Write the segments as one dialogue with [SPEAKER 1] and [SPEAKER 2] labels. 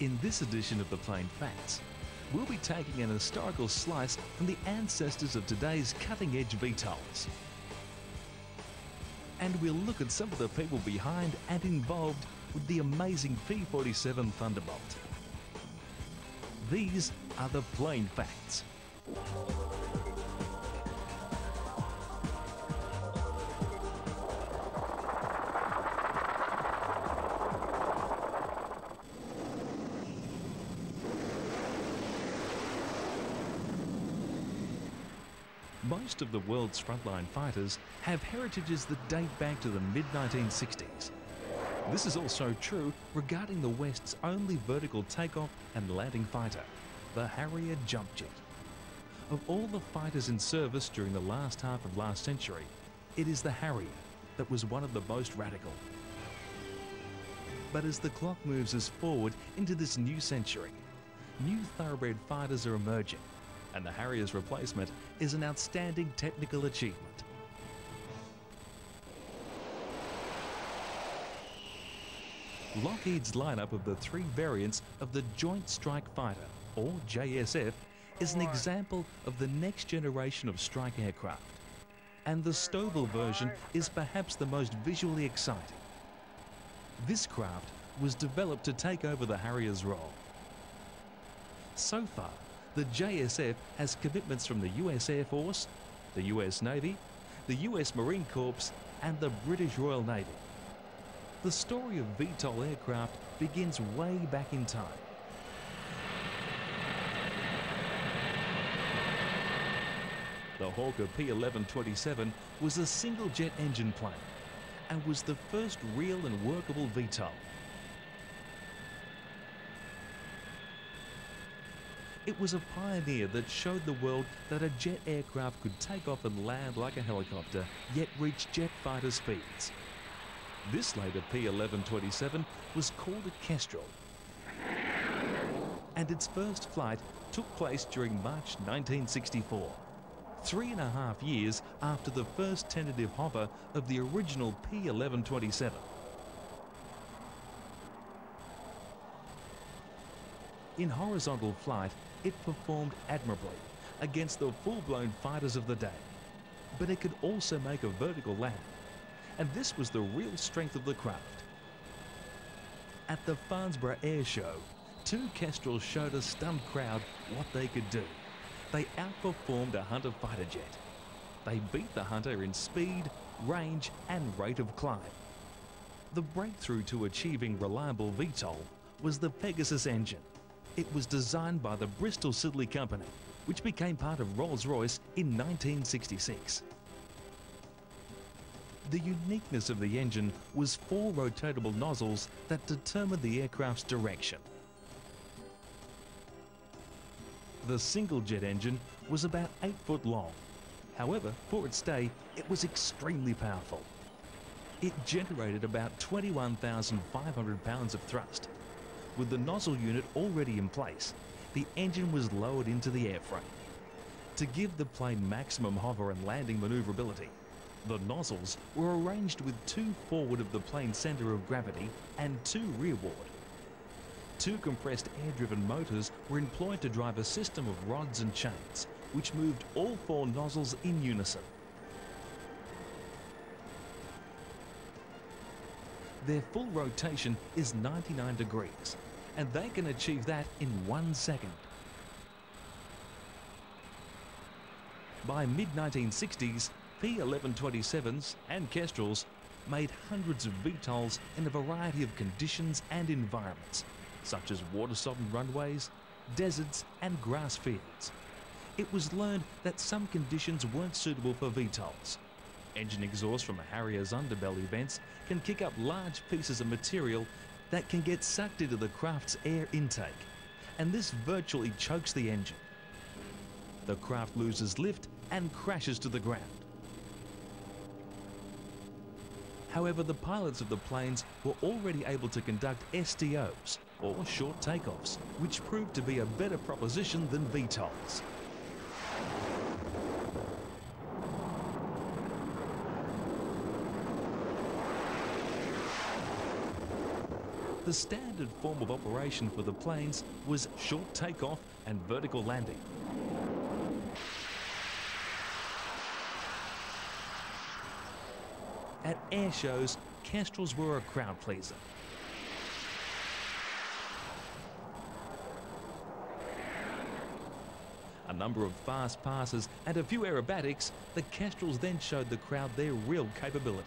[SPEAKER 1] In this edition of the Plain Facts, we'll be taking an historical slice from the ancestors of today's cutting-edge VTOLs. And we'll look at some of the people behind and involved with the amazing P47 Thunderbolt. These are the Plain Facts. Most of the world's frontline fighters have heritages that date back to the mid-1960s. This is also true regarding the West's only vertical takeoff and landing fighter, the Harrier jump jet. Of all the fighters in service during the last half of last century, it is the Harrier that was one of the most radical. But as the clock moves us forward into this new century, new thoroughbred fighters are emerging, and the Harrier's replacement is an outstanding technical achievement. Lockheed's lineup of the three variants of the Joint Strike Fighter, or JSF, is an example of the next generation of strike aircraft. And the Stovall version is perhaps the most visually exciting. This craft was developed to take over the Harrier's role. So far, the JSF has commitments from the US Air Force, the US Navy, the US Marine Corps, and the British Royal Navy. The story of VTOL aircraft begins way back in time. The Hawker P1127 was a single-jet engine plane and was the first real and workable VTOL. It was a pioneer that showed the world that a jet aircraft could take off and land like a helicopter, yet reach jet fighter speeds. This later P1127 was called a Kestrel, and its first flight took place during March 1964, 3.5 years after the first tentative hover of the original P1127. In horizontal flight, it performed admirably against the full-blown fighters of the day, but it could also make a vertical landing, and this was the real strength of the craft. At the Farnborough Air Show, two Kestrels showed a stunned crowd what they could do. They outperformed a Hunter fighter jet. They beat the Hunter in speed, range, and rate of climb. The breakthrough to achieving reliable VTOL was the Pegasus engine. It was designed by the Bristol Siddeley Company, which became part of Rolls-Royce in 1966. The uniqueness of the engine was 4 rotatable nozzles that determined the aircraft's direction. The single-jet engine was about 8 foot long. However, for its day, it was extremely powerful. It generated about 21,500 pounds of thrust. With the nozzle unit already in place, the engine was lowered into the airframe. To give the plane maximum hover and landing maneuverability, the nozzles were arranged with 2 forward of the plane's centre of gravity and 2 rearward. 2 compressed air-driven motors were employed to drive a system of rods and chains, which moved all 4 nozzles in unison. Their full rotation is 99 degrees, and they can achieve that in 1 second. By mid-1960s, P1127s and Kestrels made hundreds of VTOLs in a variety of conditions and environments, such as water-sodden runways, deserts, and grass fields. It was learned that some conditions weren't suitable for VTOLs. Engine exhaust from a Harrier's underbelly vents can kick up large pieces of material that can get sucked into the craft's air intake, and this virtually chokes the engine. The craft loses lift and crashes to the ground. However, the pilots of the planes were already able to conduct STOs, or short takeoffs, which proved to be a better proposition than VTOLs. The The standard form of operation for the planes was short takeoff and vertical landing. At air shows, Kestrels were a crowd pleaser. A number of fast passes and a few aerobatics, the Kestrels then showed the crowd their real capability.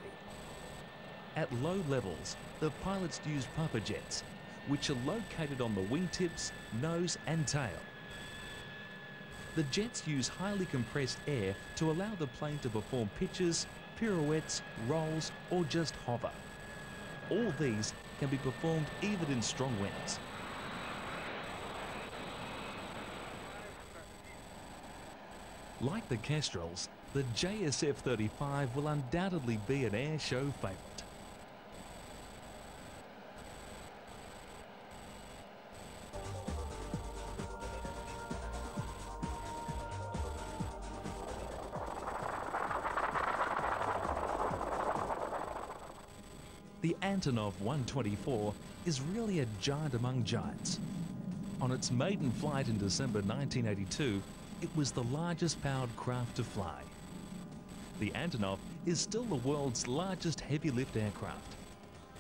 [SPEAKER 1] At low levels, the pilots used puffer jets, which are located on the wingtips, nose and tail. The jets use highly compressed air to allow the plane to perform pitches, pirouettes, rolls or just hover. All these can be performed even in strong winds. Like the Kestrels, the JSF-35 will undoubtedly be an air show favourite. The Antonov 124 is really a giant among giants. On its maiden flight in December 1982, it was the largest powered craft to fly. The Antonov is still the world's largest heavy lift aircraft.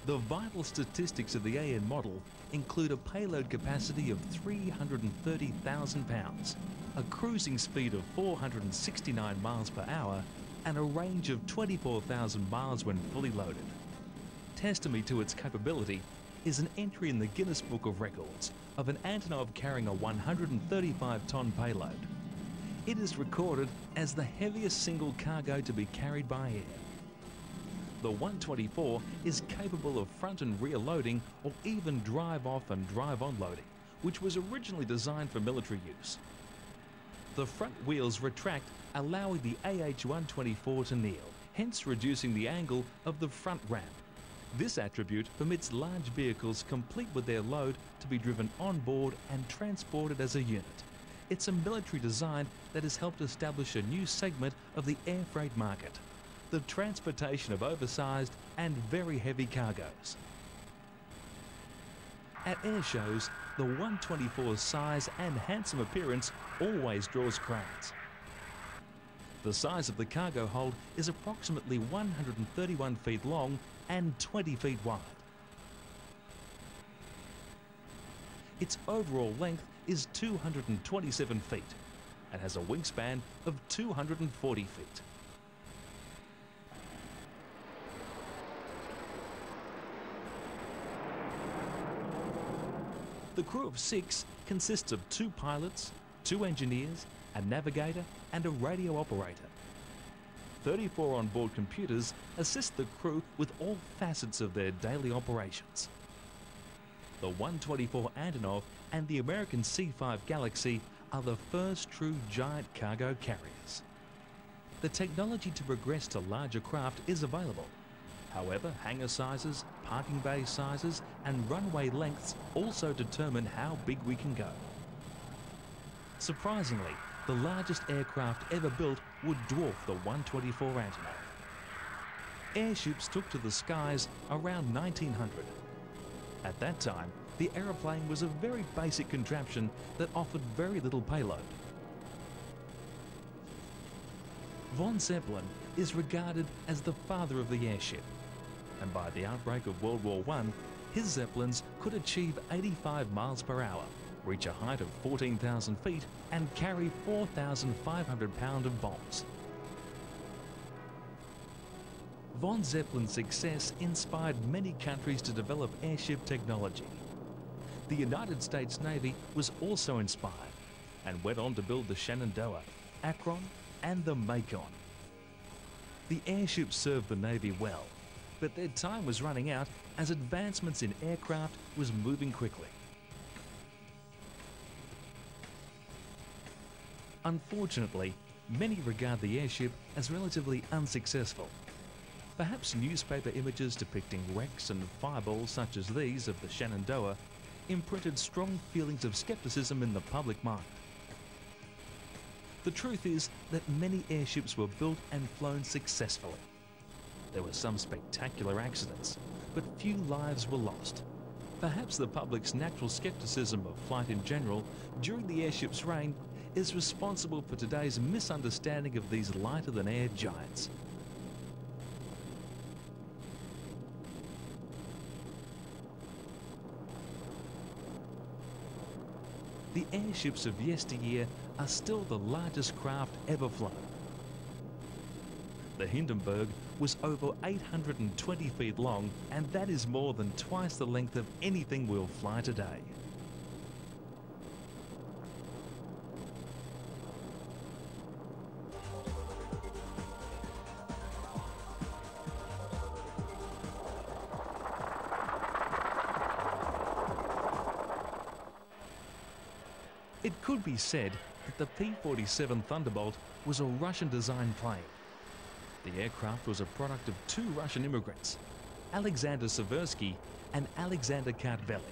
[SPEAKER 1] The vital statistics of the AN model include a payload capacity of 330,000 pounds, a cruising speed of 469 miles per hour, and a range of 24,000 miles when fully loaded. Testimony to its capability is an entry in the Guinness Book of Records of an Antonov carrying a 135-ton payload. It is recorded as the heaviest single cargo to be carried by air. The 124 is capable of front and rear loading or even drive-off and drive-on loading, which was originally designed for military use. The front wheels retract, allowing the AH-124 to kneel, hence reducing the angle of the front ramp. This attribute permits large vehicles complete with their load to be driven on board and transported as a unit. It's a military design that has helped establish a new segment of the air freight market, the transportation of oversized and very heavy cargoes. At air shows, the 124's size and handsome appearance always draws crowds. The size of the cargo hold is approximately 131 feet long and 20 feet wide. Its overall length is 227 feet and has a wingspan of 240 feet. The crew of 6 consists of 2 pilots, 2 engineers, a navigator and a radio operator. 34 onboard computers assist the crew with all facets of their daily operations. The 124 Antonov and the American C-5 Galaxy are the first true giant cargo carriers. The technology to progress to larger craft is available. However, hangar sizes, parking bay sizes and runway lengths also determine how big we can go. Surprisingly, the largest aircraft ever built would dwarf the 124 Antonov. Airships took to the skies around 1900. At that time, the aeroplane was a very basic contraption that offered very little payload. Von Zeppelin is regarded as the father of the airship, and by the outbreak of World War I, his Zeppelins could achieve 85 miles per hour, reach a height of 14,000 feet and carry 4,500 pounds of bombs. Von Zeppelin's success inspired many countries to develop airship technology. The United States Navy was also inspired and went on to build the Shenandoah, Akron and the Macon. The airships served the Navy well, but their time was running out as advancements in aircraft was moving quickly. Unfortunately, many regard the airship as relatively unsuccessful. Perhaps newspaper images depicting wrecks and fireballs such as these of the Shenandoah imprinted strong feelings of skepticism in the public mind. The truth is that many airships were built and flown successfully. There were some spectacular accidents, but few lives were lost. Perhaps the public's natural skepticism of flight in general during the airship's reign is responsible for today's misunderstanding of these lighter-than-air giants. The airships of yesteryear are still the largest craft ever flown. The Hindenburg was over 820 feet long, and that is more than twice the length of anything we'll fly today. It could be said that the P47 Thunderbolt was a Russian-designed plane. The aircraft was a product of two Russian immigrants, Alexander Seversky and Alexander Kartveli,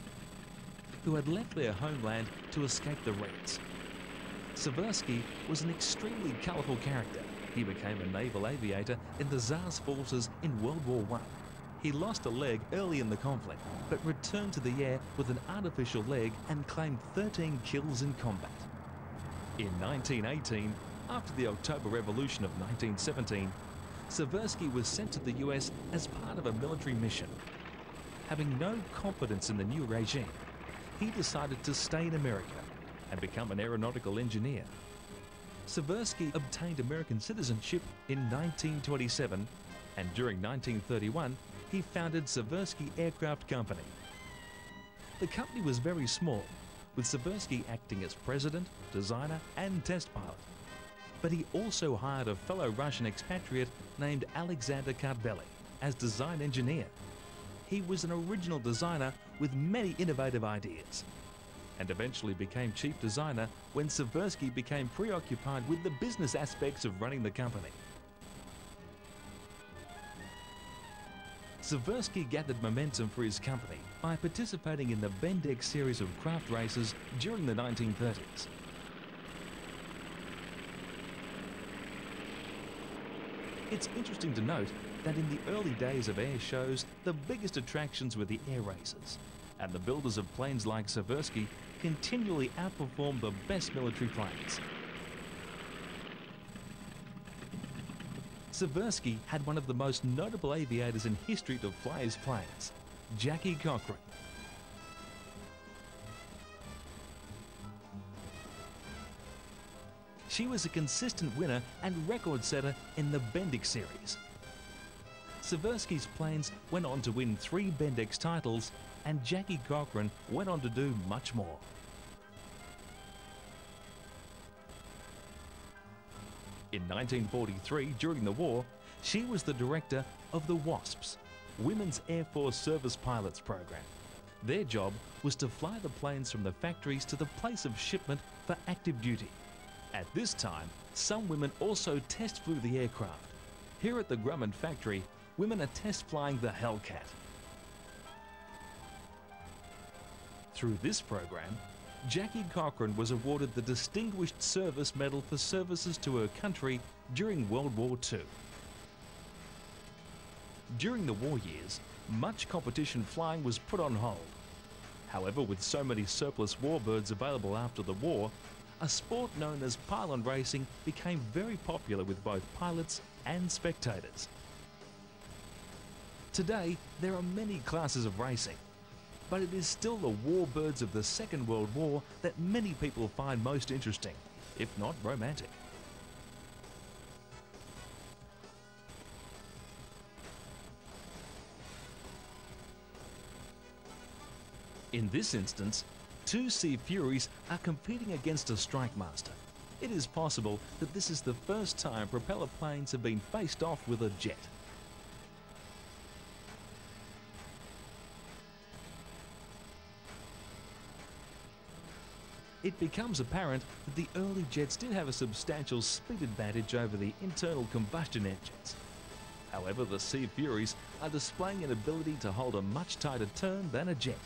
[SPEAKER 1] who had left their homeland to escape the Reds. Seversky was an extremely colourful character. He became a naval aviator in the Tsar's forces in World War I. He lost a leg early in the conflict, but returned to the air with an artificial leg and claimed 13 kills in combat. In 1918, after the October Revolution of 1917, Seversky was sent to the US as part of a military mission. Having no confidence in the new regime, he decided to stay in America and become an aeronautical engineer. Seversky obtained American citizenship in 1927, and during 1931, he founded Seversky Aircraft Company. The company was very small, with Seversky acting as president, designer, and test pilot. But he also hired a fellow Russian expatriate named Alexander Kartveli as design engineer. He was an original designer with many innovative ideas, and eventually became chief designer when Seversky became preoccupied with the business aspects of running the company. Seversky gathered momentum for his company by participating in the Bendix series of craft races during the 1930s. It's interesting to note that in the early days of air shows, the biggest attractions were the air races, and the builders of planes like Seversky continually outperformed the best military planes. Seversky had one of the most notable aviators in history to fly his planes, Jackie Cochran. She was a consistent winner and record setter in the Bendix series. Seversky's planes went on to win 3 Bendix titles, and Jackie Cochran went on to do much more. In 1943, during the war, she was the director of the WASPs, Women's Air Force Service Pilots Program. Their job was to fly the planes from the factories to the place of shipment for active duty. At this time, some women also test flew the aircraft. Here at the Grumman factory, women are test flying the Hellcat. Through this program, Jackie Cochran was awarded the Distinguished Service Medal for services to her country during World War II. During the war years, much competition flying was put on hold. However, with so many surplus warbirds available after the war, a sport known as pylon racing became very popular with both pilots and spectators. Today, there are many classes of racing, but it is still the warbirds of the Second World War that many people find most interesting, if not romantic. In this instance, 2 Sea Furies are competing against a Strike Master. It is possible that this is the first time propeller planes have been faced off with a jet. It becomes apparent that the early jets did have a substantial speed advantage over the internal combustion engines. However, the Sea Furies are displaying an ability to hold a much tighter turn than a jet.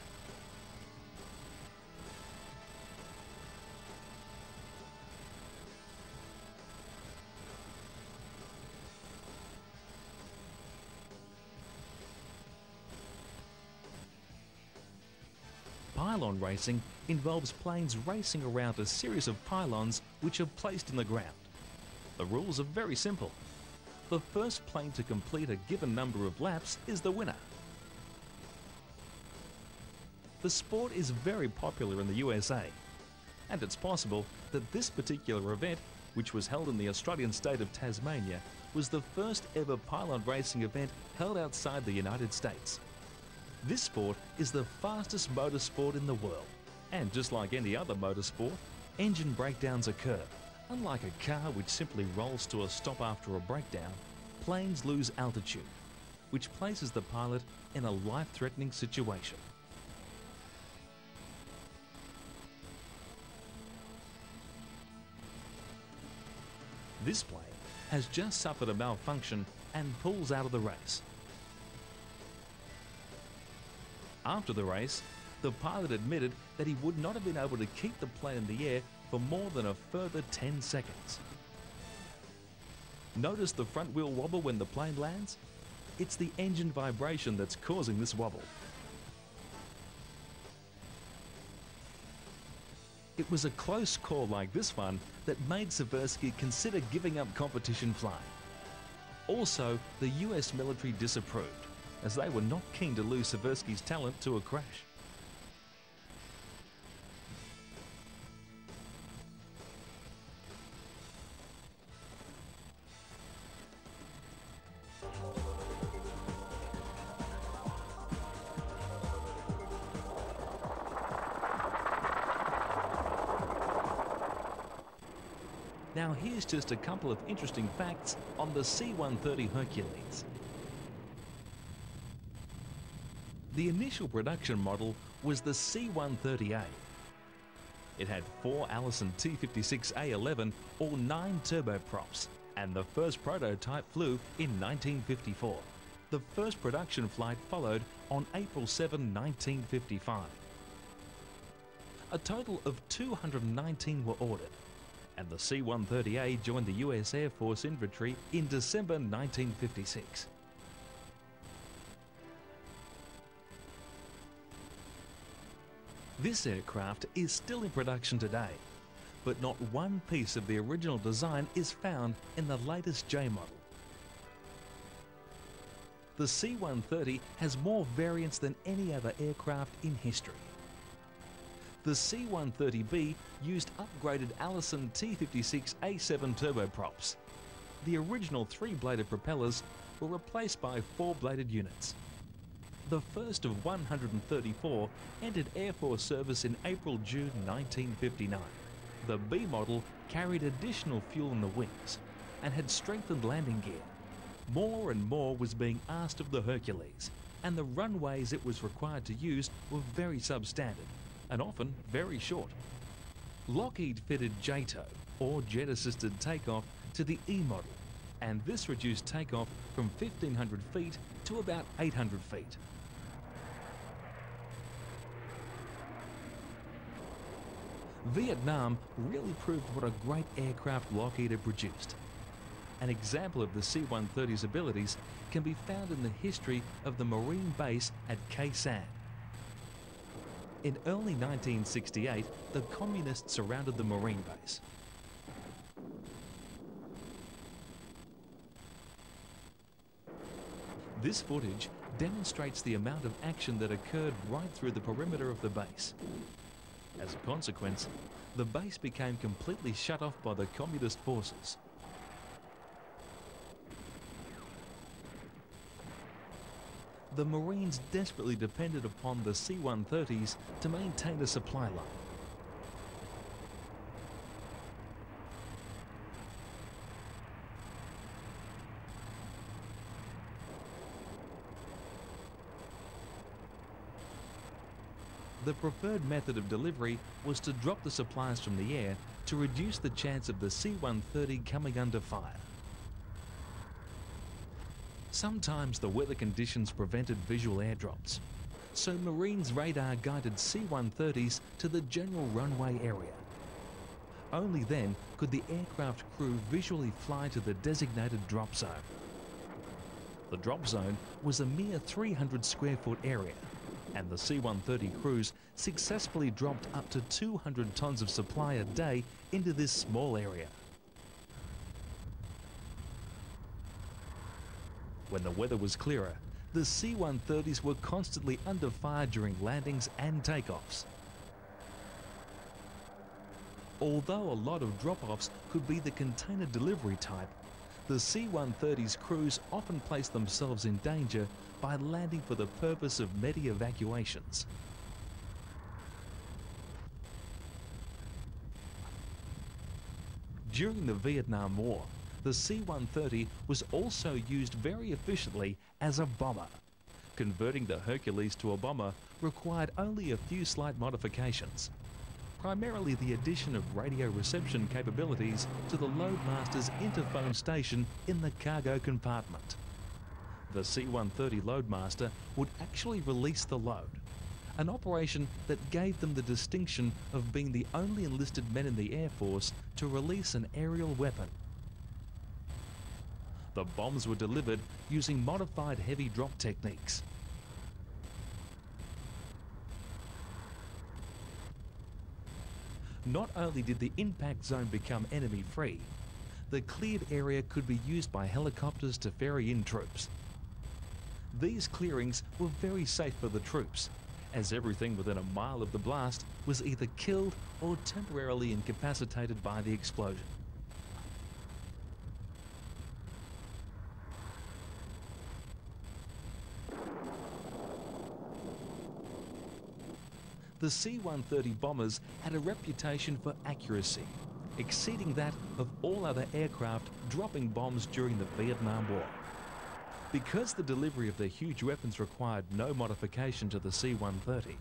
[SPEAKER 1] Pylon racing involves planes racing around a series of pylons which are placed in the ground. The rules are very simple. The first plane to complete a given number of laps is the winner. The sport is very popular in the USA, and it's possible that this particular event, which was held in the Australian state of Tasmania, was the first ever pylon racing event held outside the United States. This sport is the fastest motorsport in the world, and just like any other motorsport, engine breakdowns occur. Unlike a car which simply rolls to a stop after a breakdown, planes lose altitude, which places the pilot in a life-threatening situation. This plane has just suffered a malfunction and pulls out of the race. After the race, the pilot admitted that he would not have been able to keep the plane in the air for more than a further 10 seconds. Notice the front wheel wobble when the plane lands? It's the engine vibration that's causing this wobble. It was a close call like this one that made Seversky consider giving up competition flying. Also, the US military disapproved, as they were not keen to lose Seversky's talent to a crash. Now here's just a couple of interesting facts on the C-130 Hercules. The initial production model was the C-130A. It had 4 Allison T56A11 or 9 turboprops, and the first prototype flew in 1954. The first production flight followed on April 7, 1955. A total of 219 were ordered, and the C-130A joined the US Air Force infantry in December 1956. This aircraft is still in production today, but not one piece of the original design is found in the latest J model. The C-130 has more variants than any other aircraft in history. The C-130B used upgraded Allison T56A7 turboprops. The original 3-bladed propellers were replaced by 4-bladed units. The first of 134 entered Air Force service in April-June 1959. The B model carried additional fuel in the wings and had strengthened landing gear. More and more was being asked of the Hercules, and the runways it was required to use were very substandard and often very short. Lockheed fitted JATO, or Jet Assisted Takeoff, to the E model, and this reduced takeoff from 1,500 feet to about 800 feet. Vietnam really proved what a great aircraft Lockheed had produced. An example of the C-130's abilities can be found in the history of the Marine base at Khe Sanh. In early 1968, the Communists surrounded the Marine base. This footage demonstrates the amount of action that occurred right through the perimeter of the base. As a consequence, the base became completely shut off by the Communist forces. The Marines desperately depended upon the C-130s to maintain a supply line. The preferred method of delivery was to drop the supplies from the air to reduce the chance of the C-130 coming under fire. Sometimes the weather conditions prevented visual airdrops, so Marines radar guided C-130s to the general runway area. Only then could the aircraft crew visually fly to the designated drop zone. The drop zone was a mere 300 square foot area, and the C-130 crews successfully dropped up to 200 tons of supply a day into this small area. When the weather was clearer, the C-130s were constantly under fire during landings and takeoffs. Although a lot of drop-offs could be the container delivery type, the C-130's crews often placed themselves in danger by landing for the purpose of medi evacuations. During the Vietnam War, the C-130 was also used very efficiently as a bomber. Converting the Hercules to a bomber required only a few slight modifications, primarily the addition of radio reception capabilities to the loadmaster's interphone station in the cargo compartment. The C-130 loadmaster would actually release the load, an operation that gave them the distinction of being the only enlisted men in the Air Force to release an aerial weapon. The bombs were delivered using modified heavy drop techniques. Not only did the impact zone become enemy-free, the cleared area could be used by helicopters to ferry in troops. These clearings were very safe for the troops, as everything within a mile of the blast was either killed or temporarily incapacitated by the explosion. The C-130 bombers had a reputation for accuracy, exceeding that of all other aircraft dropping bombs during the Vietnam War. Because the delivery of the huge weapons required no modification to the C-130,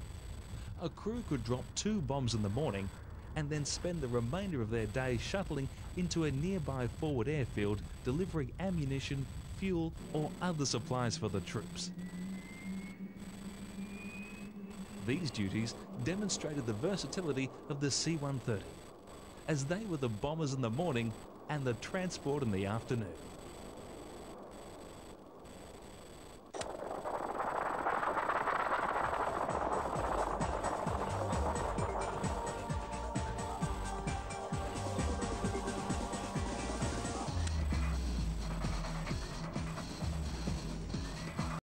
[SPEAKER 1] a crew could drop 2 bombs in the morning and then spend the remainder of their day shuttling into a nearby forward airfield delivering ammunition, fuel or other supplies for the troops. These duties demonstrated the versatility of the C-130, as they were the bombers in the morning and the transport in the afternoon.